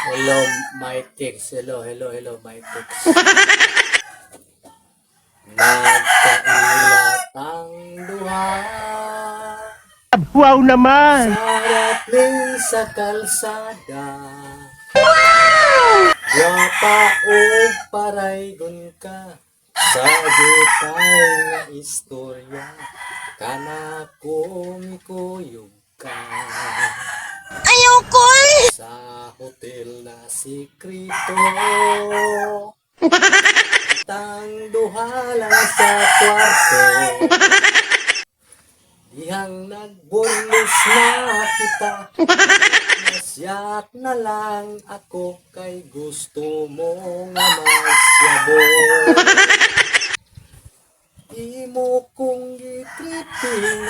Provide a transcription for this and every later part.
Hello, my text. Hello, my text. Nagkailat ang duha Wow naman! sa dating sa kalsada. Wapa o paraygon ka sa gitay nga istorya. Kana kong kuyog ka Ayoko eh! sa hotel na sikrito. Tang duha lang sa kwarto. Dihang nagbulos na kita. Nasyak na lang ako kay gusto mo nga masyabo. Imo kong gitripingan,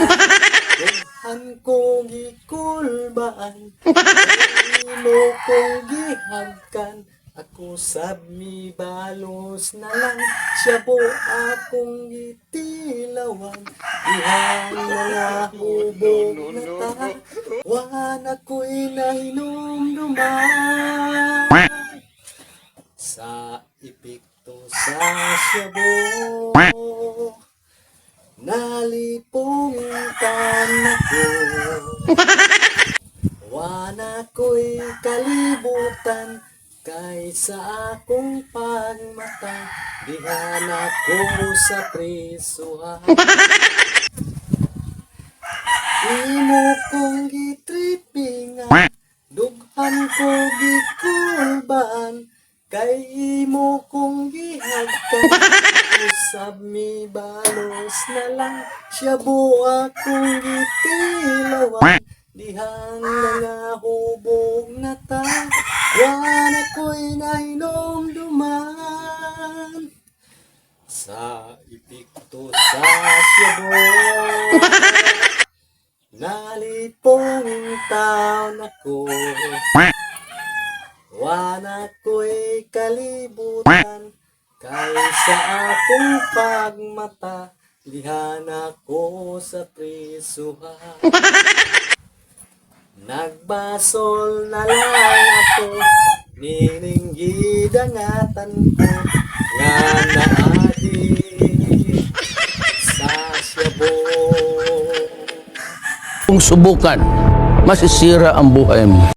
dughan kong gikulbaan. Imo kong gihagkan, ako sabmi balos na lang. Syabo akong gitilawan, dihang mga hubog na ta. Wan ako'y nahinumduman sa epekto sa syabo. Nalipong tanako, wan ako'y kalibutan kaysa akong pagmata. Dihan ako sa prisuhan. Imo kong gitripingan, dughan ko gikulbaan, kay imo kong gihagkan. Usab mi balos na lang, syabo akong gitilawan. Dihang mga hubog na ta, wan ako'y nahinumduman sa epekto sa syabo. Nalipong taon ako, wan ako'y kalibutan kaysa akong pagmata. Lihan ako sa prisuhan. Nagbasol na lang ako, nininggidangatan ko nga naadi sa syabo. Kung subukan, masisira ang buhay mo.